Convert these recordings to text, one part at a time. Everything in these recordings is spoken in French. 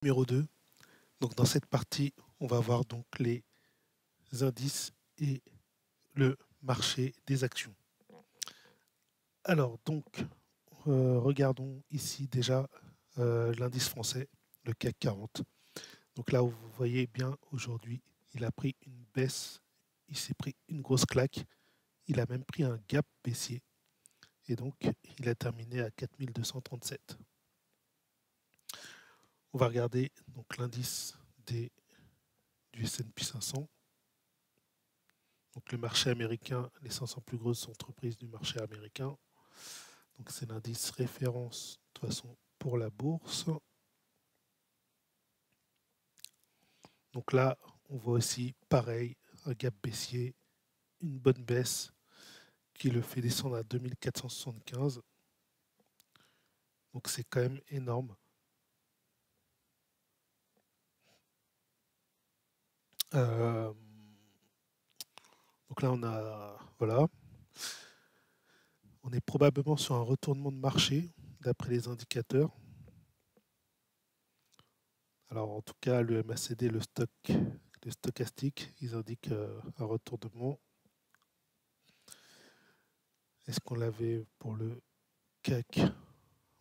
Numéro 2. Donc dans cette partie, on va voir donc les indices et le marché des actions. Alors donc, regardons ici déjà l'indice français, le CAC 40. Donc là, vous voyez bien, aujourd'hui, il a pris une baisse, il s'est pris une grosse claque, il a même pris un gap baissier, et donc il a terminé à 4237. On va regarder donc l'indice du S&P 500. Donc le marché américain, les 500 plus grosses entreprises du marché américain. Donc c'est l'indice référence de toute façon pour la bourse. Donc là, on voit aussi pareil, un gap baissier, une bonne baisse qui le fait descendre à 2475. Donc c'est quand même énorme. Euh, donc là, voilà, on est probablement sur un retournement de marché d'après les indicateurs. Alors en tout cas, le MACD, le stochastique, ils indiquent un retournement. Est-ce qu'on l'avait pour le CAC?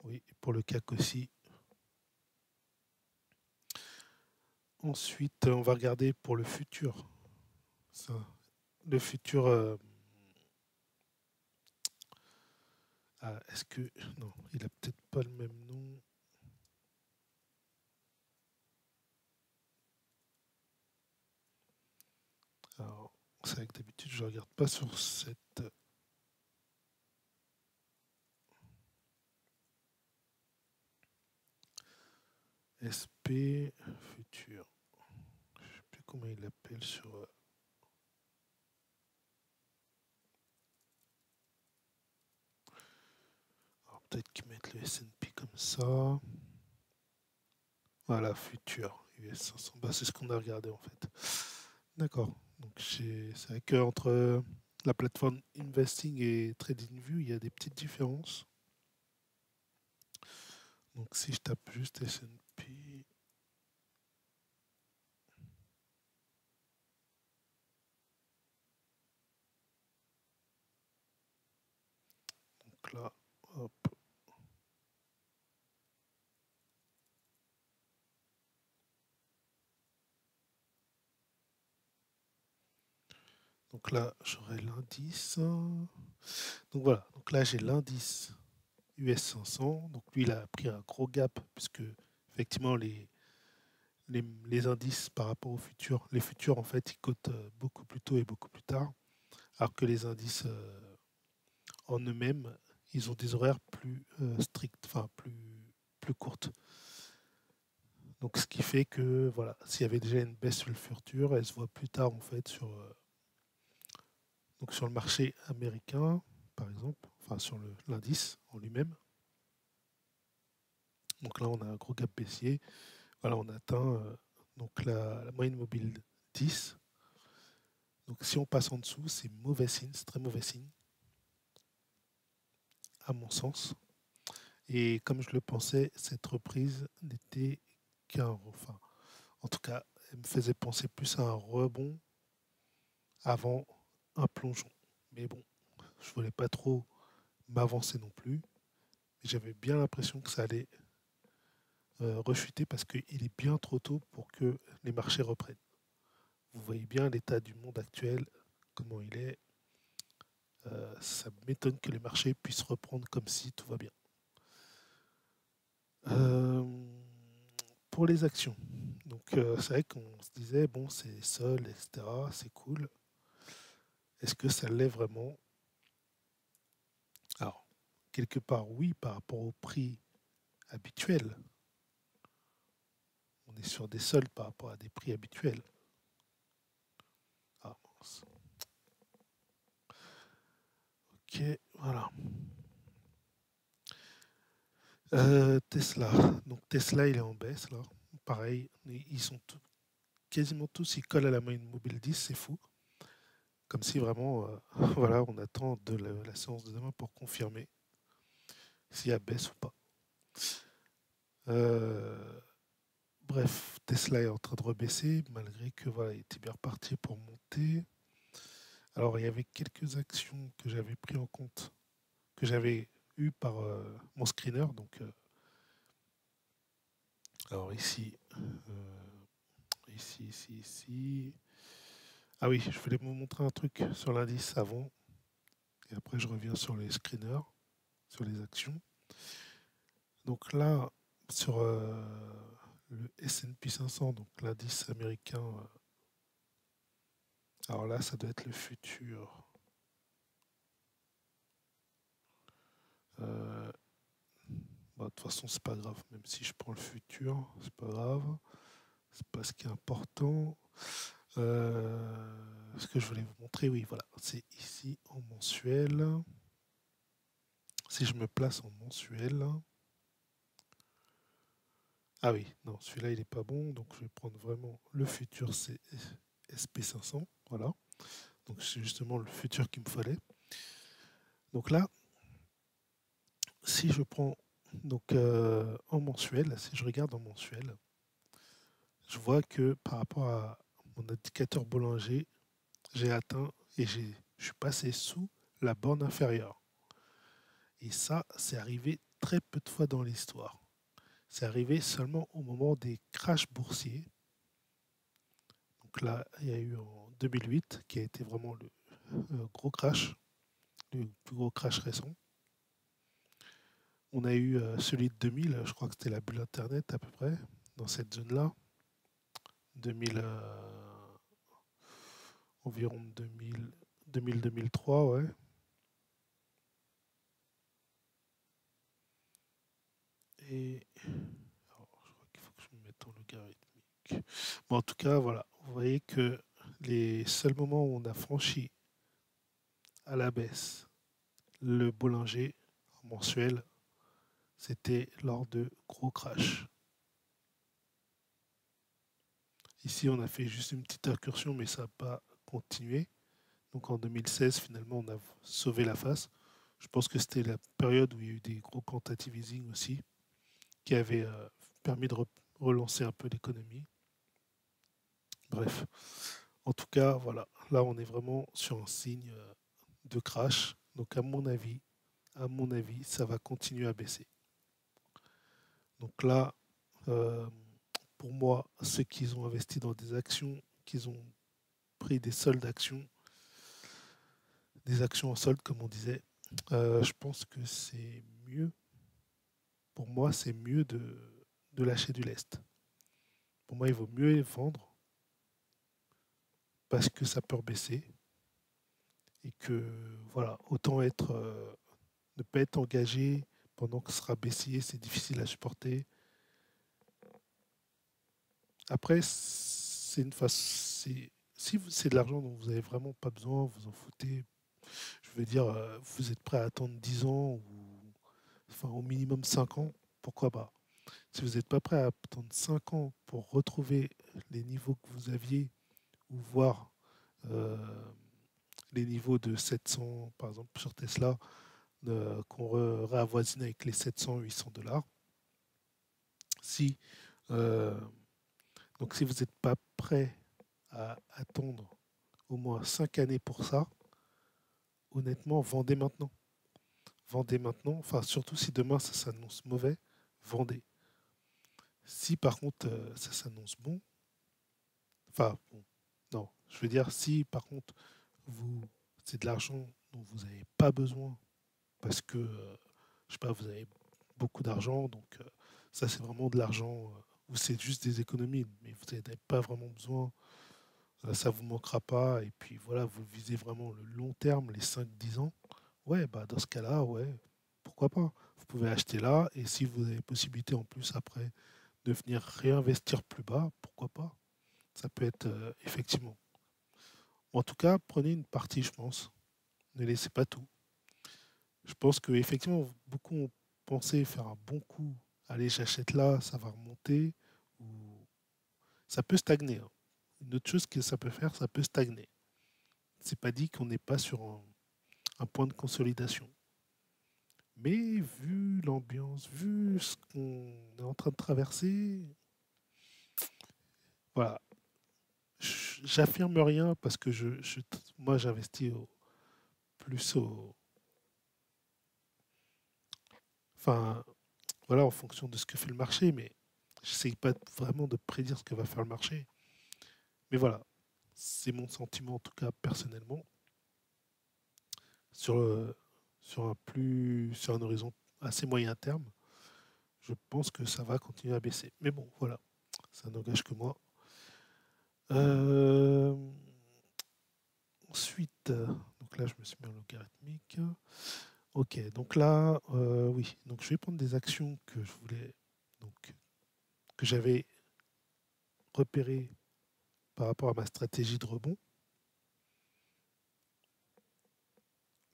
Oui, pour le CAC aussi. Ensuite, on va regarder pour le futur. Ça, le futur. Est-ce que. Non, il a peut-être pas le même nom. Alors, c'est vrai que d'habitude, je ne regarde pas sur cette. SP futur. Je ne sais plus comment il l'appelle sur. Alors, peut-être qu'ils mettent le S&P comme ça. Voilà, futur. US 500. Bah, c'est ce qu'on a regardé en fait. D'accord. Donc, c'est vrai qu'entre la plateforme Investing et TradingView, il y a des petites différences. Donc si je tape juste S&P, donc là, hop. Donc là, j'aurai l'indice. Donc voilà, donc là j'ai l'indice US 500. Donc lui, il a pris un gros gap puisque effectivement les indices par rapport aux futurs, les futurs en fait, ils cotent beaucoup plus tôt et beaucoup plus tard, alors que les indices en eux-mêmes, ils ont des horaires plus stricts, enfin plus courtes. Donc ce qui fait que voilà, s'il y avait déjà une baisse sur le futur, elle se voit plus tard en fait donc sur le marché américain, par exemple, enfin sur l'indice en lui-même. Donc là on a un gros gap baissier. Voilà, on atteint donc la moyenne mobile 10. Donc si on passe en dessous, c'est mauvais signe, c'est très mauvais signe, à mon sens. Et comme je le pensais, cette reprise n'était enfin, en tout cas, elle me faisait penser plus à un rebond avant un plongeon. Mais bon, je voulais pas trop m'avancer non plus. Mais j'avais bien l'impression que ça allait rechuter parce qu'il est bien trop tôt pour que les marchés reprennent. Vous voyez bien l'état du monde actuel, comment il est. Ça m'étonne que les marchés puissent reprendre comme si tout va bien. Euh, pour les actions, donc c'est vrai qu'on se disait, bon, c'est sol, etc., c'est cool. Est-ce que ça l'est vraiment? Alors, quelque part, oui, par rapport au prix habituel. On est sur des soldes par rapport à des prix habituels. Ah, ok, voilà. Tesla. Donc Tesla, il est en baisse là. Pareil, ils sont quasiment tous, ils collent à la moyenne mobile 10, c'est fou. Comme si vraiment, voilà, on attend de la séance de demain pour confirmer s'il y a baisse ou pas. bref, Tesla est en train de rebaisser, malgré que voilà, il était bien reparti pour monter. Alors, il y avait quelques actions que j'avais pris en compte, que j'avais eu par mon screener. Donc, alors ici, ici. Ah oui, je voulais vous montrer un truc sur l'indice avant, et après je reviens sur les screeners, sur les actions. Donc là, sur le S&P 500, donc l'indice américain, alors là, ça doit être le futur. Euh, Bah, de toute façon, c'est pas grave, même si je prends le futur, c'est pas grave, c'est pas ce qui est important. Ce que je voulais vous montrer, oui, voilà, c'est ici en mensuel. Si je me place en mensuel, ah oui, non, celui-là il est pas bon, donc je vais prendre vraiment le futur, c'est SP500, voilà. Donc c'est justement le futur qu'il me fallait. Donc là, si je prends donc en mensuel, si je regarde en mensuel, je vois que par rapport à mon indicateur Bollinger, j'ai atteint et je suis passé sous la borne inférieure. Et ça, c'est arrivé très peu de fois dans l'histoire. C'est arrivé seulement au moment des crashs boursiers. Donc là, il y a eu en 2008 qui a été vraiment le gros crash, le plus gros crash récent. On a eu celui de 2000, je crois que c'était la bulle Internet à peu près, dans cette zone-là. 2000, environ 2000, 2000-2003, ouais. Et alors, je crois qu'il faut que je me mette en logarithmique. Bon, en tout cas, voilà. Vous voyez que les seuls moments où on a franchi à la baisse le Bollinger en mensuel, c'était lors de gros crash. Ici, on a fait juste une petite incursion, mais ça n'a pas continué. Donc en 2016, finalement, on a sauvé la face. Je pense que c'était la période où il y a eu des gros quantitative easing aussi, qui avait permis de relancer un peu l'économie. Bref, en tout cas, voilà. Là, on est vraiment sur un signe de crash. Donc à mon avis, ça va continuer à baisser. Donc là, euh, pour moi, ceux qui ont investi dans des actions, qui ont pris des soldes d'actions, des actions en solde, comme on disait, je pense que c'est mieux. Pour moi, c'est mieux de lâcher du lest. Pour moi, il vaut mieux vendre parce que ça peut baisser et que voilà, autant être ne pas être engagé pendant que ce sera baissier, c'est difficile à supporter. Après, c'est une face. Si c'est de l'argent dont vous n'avez vraiment pas besoin, vous en foutez. Je veux dire, vous êtes prêt à attendre 10 ans ou enfin au minimum 5 ans, pourquoi pas. Si vous n'êtes pas prêt à attendre 5 ans pour retrouver les niveaux que vous aviez ou voir euh, les niveaux de 700, par exemple sur Tesla, qu'on réavoisine avec les 700-800 $. Si, euh, donc si vous n'êtes pas prêt à attendre au moins 5 années pour ça, honnêtement, vendez maintenant. Vendez maintenant, enfin surtout si demain ça s'annonce mauvais, vendez. Si par contre ça s'annonce bon, enfin bon, non, je veux dire si par contre vous c'est de l'argent dont vous n'avez pas besoin parce que je sais pas, vous avez beaucoup d'argent, donc ça c'est vraiment de l'argent ou c'est juste des économies, mais vous n'avez pas vraiment besoin, ça vous manquera pas, et puis voilà, vous visez vraiment le long terme, les 5-10 ans, ouais, bah dans ce cas-là, ouais, pourquoi pas. Vous pouvez acheter là, et si vous avez possibilité en plus après de venir réinvestir plus bas, pourquoi pas. Ça peut être effectivement. En tout cas, prenez une partie, je pense. Ne laissez pas tout. Je pense que effectivement, beaucoup ont pensé faire un bon coup. Allez, j'achète là, ça va remonter. Ou ça peut stagner, hein. Une autre chose que ça peut faire, ça peut stagner. C'est pas dit qu'on n'est pas sur un point de consolidation. Mais vu l'ambiance, vu ce qu'on est en train de traverser, voilà, j'affirme rien parce que moi j'investis plus enfin, voilà, en fonction de ce que fait le marché, mais j'essaye pas vraiment de prédire ce que va faire le marché. Mais voilà, c'est mon sentiment en tout cas personnellement sur, sur un horizon assez moyen terme. Je pense que ça va continuer à baisser. Mais bon, voilà, ça n'engage que moi. Euh, ensuite, donc là je me suis mis en logarithmique. Ok, donc là, oui, donc je vais prendre des actions que je voulais, donc que j'avais repérées par rapport à ma stratégie de rebond,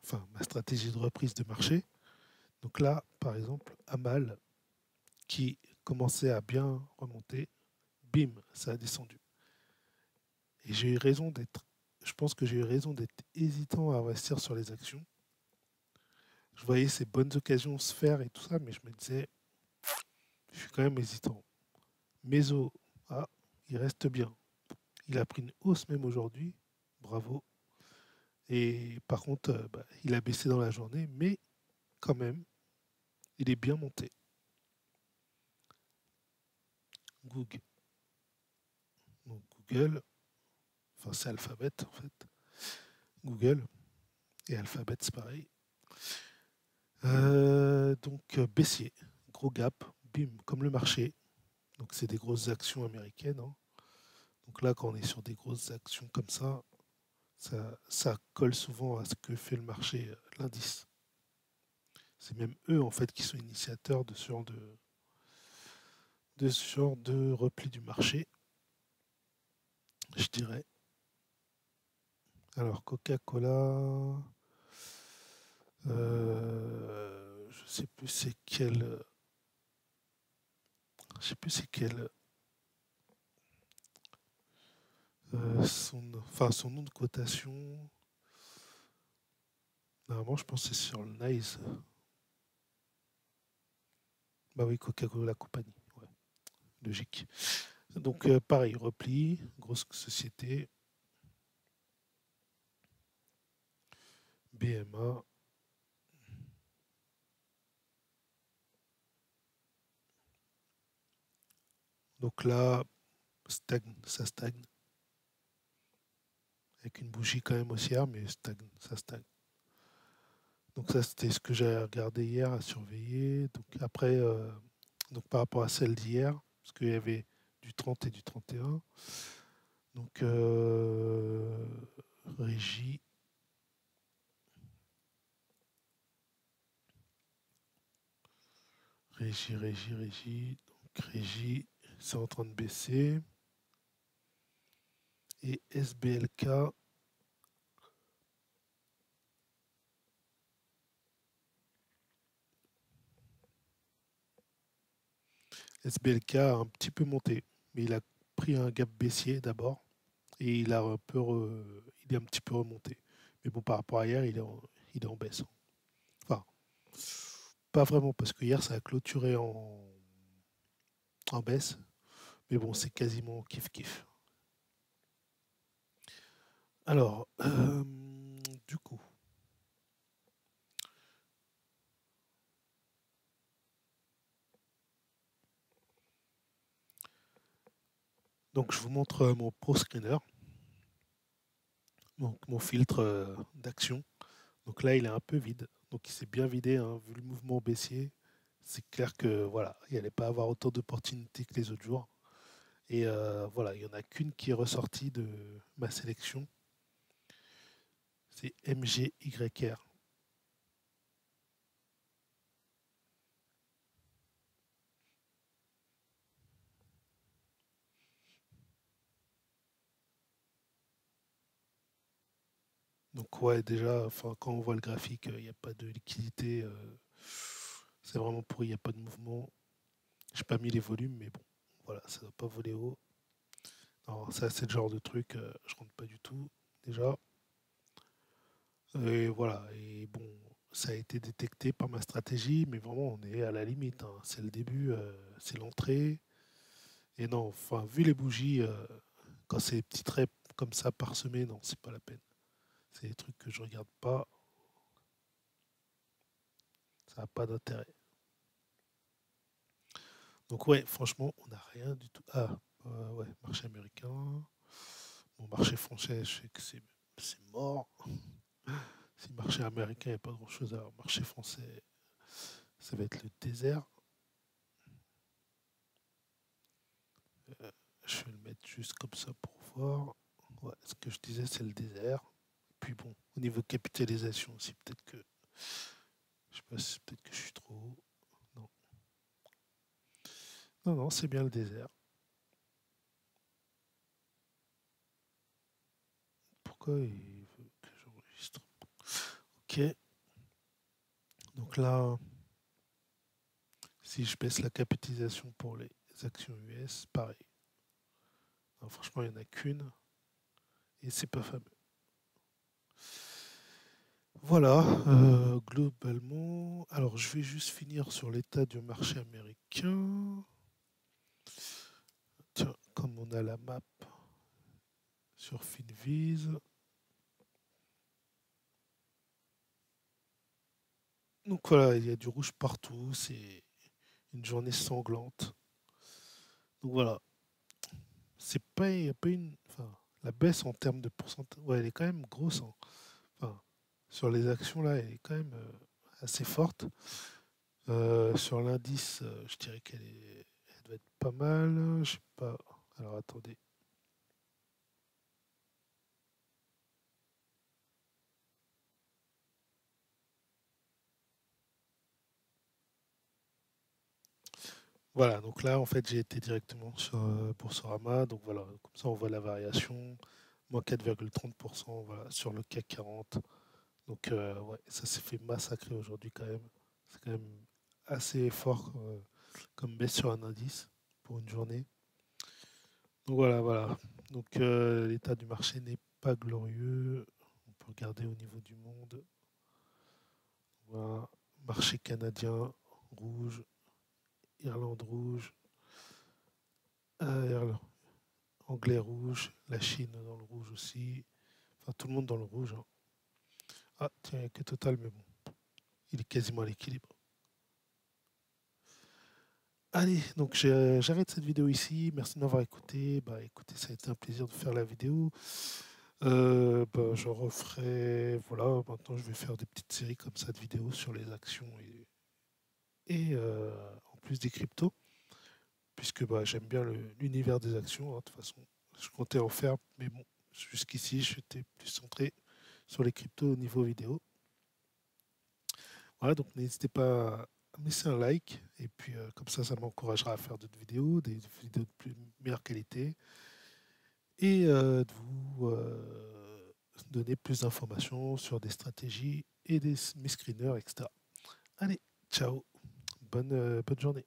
enfin ma stratégie de reprise de marché. Donc là, par exemple, Amal, qui commençait à bien remonter, bim, ça a descendu. Et j'ai eu raison d'être, je pense que j'ai eu raison d'être hésitant à investir sur les actions. Je voyais ces bonnes occasions se faire et tout ça, mais je me disais, je suis quand même hésitant. Meso, ah, il reste bien. Il a pris une hausse même aujourd'hui, bravo. Et par contre, bah, il a baissé dans la journée, mais quand même, il est bien monté. Google, donc Google, enfin c'est Alphabet en fait. Google et Alphabet, c'est pareil. Donc baissier, gros gap, bim, comme le marché. Donc c'est des grosses actions américaines, hein. Donc là, quand on est sur des grosses actions comme ça colle souvent à ce que fait le marché, l'indice. C'est même eux en fait qui sont initiateurs de ce genre de repli du marché, je dirais. Alors Coca-Cola, je sais plus c'est quel, je sais plus c'est quel, son nom de cotation. Normalement, je pense que c'est sur le NICE. Bah oui, Coca-Cola Company, ouais, logique. Donc pareil, repli, grosse société, BMA. Donc là, ça stagne. Avec une bougie quand même haussière, mais ça stagne. Donc ça, c'était ce que j'ai regardé hier à surveiller. Donc après, donc par rapport à celle d'hier, parce qu'il y avait du 30 et du 31. Donc régie, régie. Donc régie, c'est en train de baisser. Et SBLK a un petit peu monté, mais il a pris un gap baissier d'abord et il est un petit peu remonté. Mais bon, par rapport à hier, il est en baisse. Enfin, pas vraiment, parce que hier, ça a clôturé en baisse. Mais bon, c'est quasiment kiff-kiff. Alors, du coup, donc je vous montre mon Pro Screener, donc mon filtre d'action. Donc là, il est un peu vide. Donc il s'est bien vidé, hein, vu le mouvement baissier. C'est clair que voilà, il n'allait pas avoir autant d'opportunités que les autres jours. Et voilà, il n'y en a qu'une qui est ressortie de ma sélection. C'est MGYR. Donc ouais, déjà, enfin, quand on voit le graphique, il n'y a pas de liquidité. C'est vraiment pourri, il n'y a pas de mouvement. J'ai pas mis les volumes, mais bon, voilà, ça ne doit pas voler haut. Non, ça, c'est le genre de truc, je rentre pas du tout, déjà. Et voilà, et bon, ça a été détecté par ma stratégie, mais vraiment, on est à la limite, hein. C'est le début, c'est l'entrée. Et non, enfin, vu les bougies, quand c'est des petits traits comme ça parsemés, non, c'est pas la peine. C'est des trucs que je regarde pas, ça n'a pas d'intérêt. Donc ouais, franchement, on n'a rien du tout. Ah, ouais, marché américain. Bon, marché français, je sais que c'est mort. Si marché américain, il n'y a pas grand-chose. Alors, marché français, ça va être le désert. Euh, je vais le mettre juste comme ça pour voir. Ouais, ce que je disais, c'est le désert. Puis bon, au niveau de capitalisation aussi, peut-être que, je sais pas si peut-être que je suis trop haut. Non, non, non, c'est bien le désert. Pourquoi il veut que j'enregistre? Ok, donc là, si je baisse la capitalisation pour les actions US, pareil. Alors, franchement, il n'y en a qu'une et c'est pas fameux. Voilà, globalement. Alors, je vais juste finir sur l'état du marché américain. Tiens, comme on a la map sur Finviz. Donc voilà, il y a du rouge partout. C'est une journée sanglante. Donc voilà, c'est pas, il y a pas une. Enfin, la baisse en termes de pourcentage, ouais, elle est quand même grosse, hein. Enfin, sur les actions là, elle est quand même assez forte. Sur l'indice, je dirais elle doit être pas mal. Je sais pas. Alors attendez. Voilà, donc là en fait j'ai été directement sur Boursorama. Donc voilà, comme ça on voit la variation. Moins 4,30% voilà, sur le CAC 40. Donc ouais, ça s'est fait massacrer aujourd'hui quand même. C'est quand même assez fort comme baisse sur un indice pour une journée. Donc voilà, voilà. Donc l'état du marché n'est pas glorieux. On peut regarder au niveau du monde. Voilà. Marché canadien rouge, Irlande rouge, Irlande anglais rouge, la Chine dans le rouge aussi. Enfin tout le monde dans le rouge, hein. Ah tiens, il n'y a que Total, mais bon, il est quasiment à l'équilibre. Allez, donc j'arrête cette vidéo ici. Merci de m'avoir écouté. Bah écoutez, ça a été un plaisir de faire la vidéo. Bah, je referai. Voilà, maintenant je vais faire des petites séries comme ça de vidéos sur les actions et en plus des cryptos, puisque bah, j'aime bien l'univers des actions, hein. De toute façon, je comptais en faire, mais bon, jusqu'ici j'étais plus centré sur les cryptos au niveau vidéo. Voilà, donc n'hésitez pas à me laisser un like, et puis comme ça m'encouragera à faire d'autres vidéos, des vidéos de plus meilleure qualité, et de vous donner plus d'informations sur des stratégies et mes screeners, etc. Allez, ciao, bonne journée.